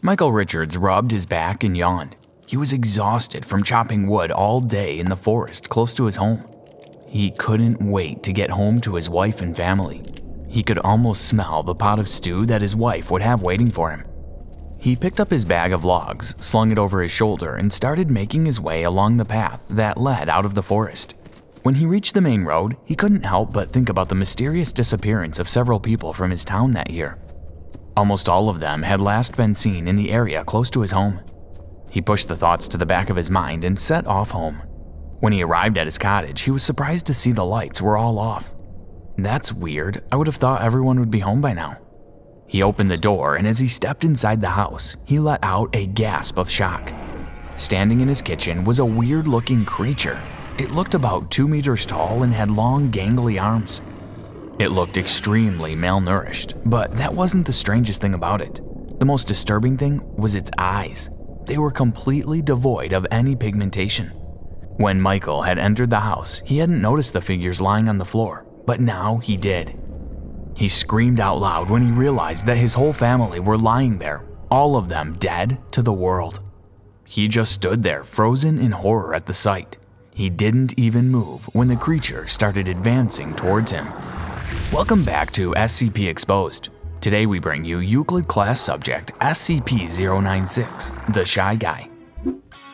Michael Richards rubbed his back and yawned. He was exhausted from chopping wood all day in the forest close to his home. He couldn't wait to get home to his wife and family. He could almost smell the pot of stew that his wife would have waiting for him. He picked up his bag of logs, slung it over his shoulder, and started making his way along the path that led out of the forest. When he reached the main road, he couldn't help but think about the mysterious disappearance of several people from his town that year. Almost all of them had last been seen in the area close to his home. He pushed the thoughts to the back of his mind and set off home. When he arrived at his cottage, he was surprised to see the lights were all off. That's weird. I would have thought everyone would be home by now. He opened the door, and as he stepped inside the house, he let out a gasp of shock. Standing in his kitchen was a weird-looking creature. It looked about 2 meters tall and had long, gangly arms. It looked extremely malnourished, but that wasn't the strangest thing about it. The most disturbing thing was its eyes. They were completely devoid of any pigmentation. When Michael had entered the house, he hadn't noticed the figures lying on the floor, but now he did. He screamed out loud when he realized that his whole family were lying there, all of them dead to the world. He just stood there, frozen in horror at the sight. He didn't even move when the creature started advancing towards him. Welcome back to SCP Exposed. Today we bring you Euclid class subject SCP-096 The Shy Guy.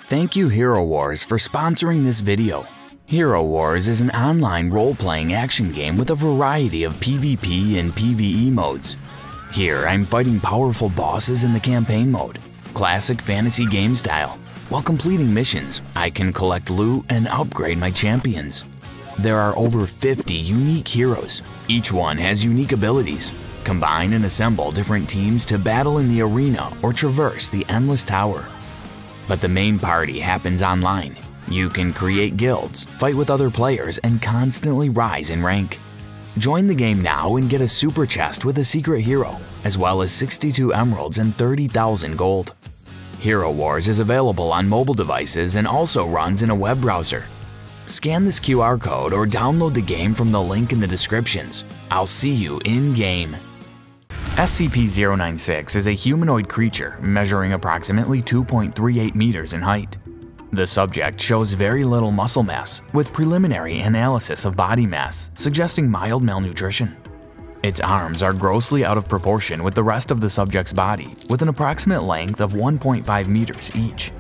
Thank you Hero Wars for sponsoring this video. Hero Wars is an online role-playing action game with a variety of PvP and PvE modes. Here I'm fighting powerful bosses in the campaign mode, classic fantasy game style. While completing missions, I can collect loot and upgrade my champions. There are over 50 unique heroes. Each one has unique abilities. Combine and assemble different teams to battle in the arena or traverse the endless tower. But the main party happens online. You can create guilds, fight with other players, and constantly rise in rank. Join the game now and get a super chest with a secret hero, as well as 62 emeralds and 30,000 gold. Hero Wars is available on mobile devices and also runs in a web browser. Scan this QR code or download the game from the link in the descriptions. I'll see you in-game. SCP-096 is a humanoid creature measuring approximately 2.38 meters in height. The subject shows very little muscle mass, with preliminary analysis of body mass suggesting mild malnutrition. Its arms are grossly out of proportion with the rest of the subject's body, with an approximate length of 1.5 meters each.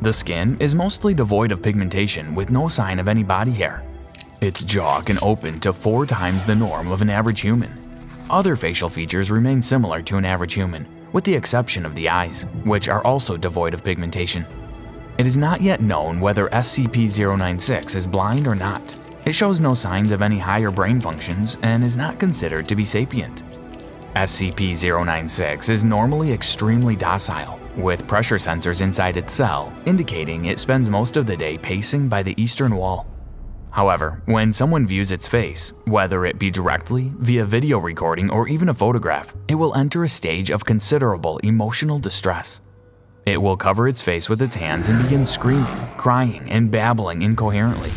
The skin is mostly devoid of pigmentation with no sign of any body hair. Its jaw can open to 4 times the norm of an average human. Other facial features remain similar to an average human, with the exception of the eyes, which are also devoid of pigmentation. It is not yet known whether SCP-096 is blind or not. It shows no signs of any higher brain functions and is not considered to be sapient. SCP-096 is normally extremely docile, with pressure sensors inside its cell indicating it spends most of the day pacing by the eastern wall. However, when someone views its face, whether it be directly, via video recording, or even a photograph, it will enter a stage of considerable emotional distress. It will cover its face with its hands and begin screaming, crying, and babbling incoherently.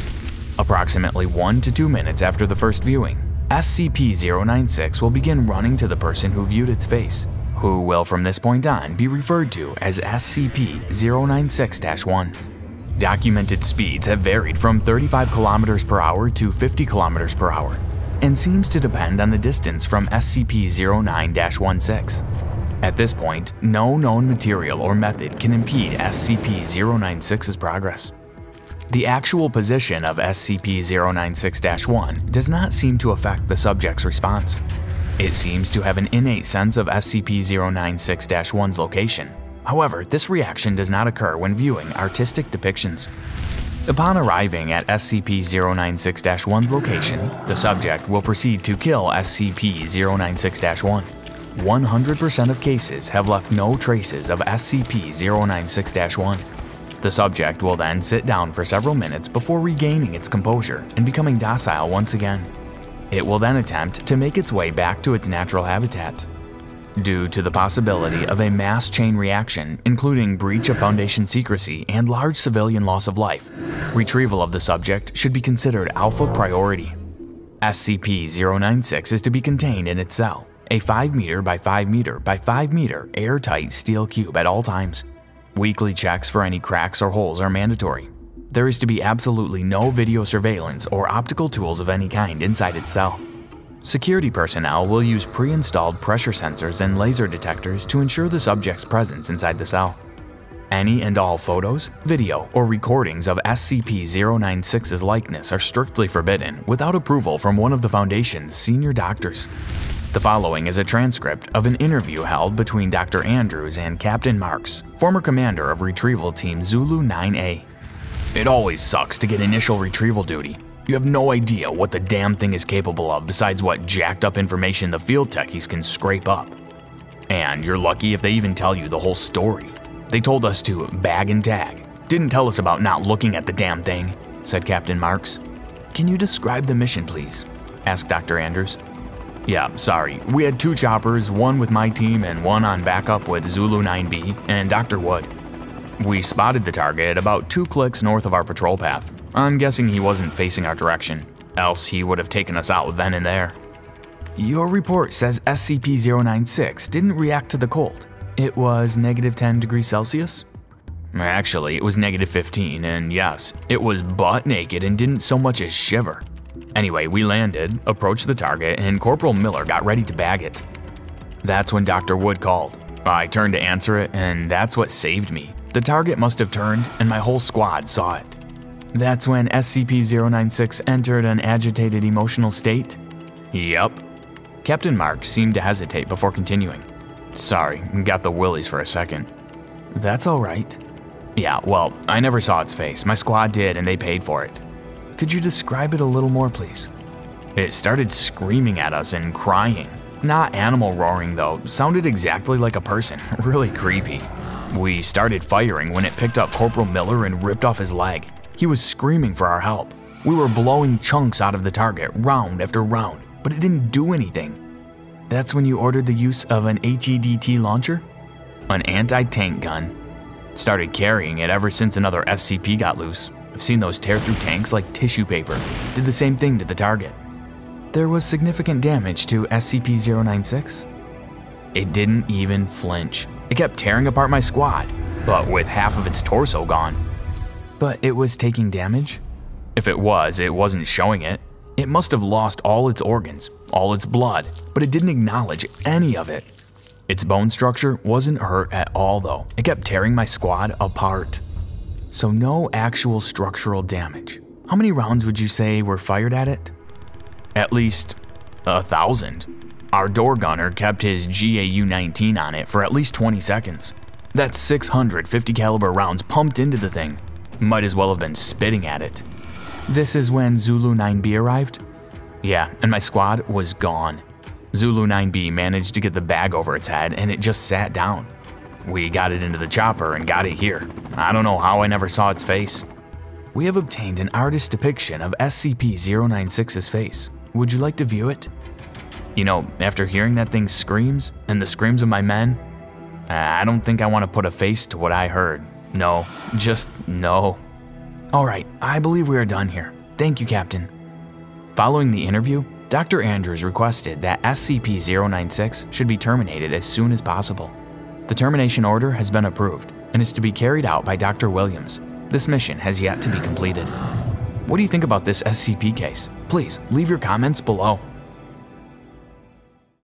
Approximately 1 to 2 minutes after the first viewing, SCP-096 will begin running to the person who viewed its face, who will from this point on be referred to as SCP-096-1. Documented speeds have varied from 35 km per hour to 50 km per hour, and seems to depend on the distance from SCP-09-16. At this point, no known material or method can impede SCP-096's progress. The actual position of SCP-096-1 does not seem to affect the subject's response. It seems to have an innate sense of SCP-096-1's location. However, this reaction does not occur when viewing artistic depictions. Upon arriving at SCP-096-1's location, the subject will proceed to kill SCP-096-1. 100% of cases have left no traces of SCP-096-1. The subject will then sit down for several minutes before regaining its composure and becoming docile once again. It will then attempt to make its way back to its natural habitat. Due to the possibility of a mass chain reaction, including breach of Foundation secrecy and large civilian loss of life, retrieval of the subject should be considered alpha priority. SCP-096 is to be contained in its cell, A 5 meter by 5 meter by 5 meter airtight steel cube at all times. Weekly checks for any cracks or holes are mandatory. There is to be absolutely no video surveillance or optical tools of any kind inside its cell. Security personnel will use pre-installed pressure sensors and laser detectors to ensure the subject's presence inside the cell. Any and all photos, video, or recordings of SCP-096's likeness are strictly forbidden without approval from one of the Foundation's senior doctors. The following is a transcript of an interview held between Dr. Andrews and Captain Marks, former commander of Retrieval Team Zulu 9A. It always sucks to get initial retrieval duty. You have no idea what the damn thing is capable of besides what jacked up information the field techies can scrape up. And you're lucky if they even tell you the whole story. They told us to bag and tag. Didn't tell us about not looking at the damn thing, said Captain Marks. Can you describe the mission, please? Asked Dr. Andrews. Yeah, sorry. We had 2 choppers, one with my team and one on backup with Zulu 9B and Dr. Wood. We spotted the target about 2 clicks north of our patrol path. I'm guessing he wasn't facing our direction, else he would have taken us out then and there. Your report says SCP-096 didn't react to the cold. It was -10 degrees Celsius? Actually, it was -15, and yes, it was butt naked and didn't so much as shiver. Anyway, we landed, approached the target, and Corporal Miller got ready to bag it. That's when Dr. Wood called. I turned to answer it, and that's what saved me. The target must have turned, and my whole squad saw it. That's when SCP-096 entered an agitated emotional state? Yup. Captain Marks seemed to hesitate before continuing. Sorry, got the willies for a second. That's all right. Yeah, well, I never saw its face. My squad did, and they paid for it. Could you describe it a little more, please? It started screaming at us and crying. Not animal roaring, though. Sounded exactly like a person. Really creepy. We started firing when it picked up Corporal Miller and ripped off his leg. He was screaming for our help. We were blowing chunks out of the target, round after round, but it didn't do anything. That's when you ordered the use of an HEDT launcher? An anti-tank gun. Started carrying it ever since another SCP got loose. I've seen those tear through tanks like tissue paper. Did the same thing to the target. There was significant damage to SCP-096. It didn't even flinch. It kept tearing apart my squad, but with half of its torso gone. But it was taking damage? If it wasn't showing it. It must have lost all its organs, all its blood, but it didn't acknowledge any of it. Its bone structure wasn't hurt at all though. It kept tearing my squad apart. So no actual structural damage. How many rounds would you say were fired at it? At least 1,000. Our door gunner kept his GAU-19 on it for at least 20 seconds. That's 650 caliber rounds pumped into the thing. Might as well have been spitting at it. This is when Zulu 9B arrived? Yeah, and my squad was gone. Zulu 9B managed to get the bag over its head and it just sat down. We got it into the chopper and got it here. I don't know how I never saw its face. We have obtained an artist's depiction of SCP-096's face. Would you like to view it? You know, after hearing that thing's screams and the screams of my men, I don't think I want to put a face to what I heard. No, just no. All right, I believe we are done here. Thank you, Captain. Following the interview, Dr. Andrews requested that SCP-096 should be terminated as soon as possible. The termination order has been approved and is to be carried out by Dr. Williams. This mission has yet to be completed. What do you think about this SCP case? Please leave your comments below.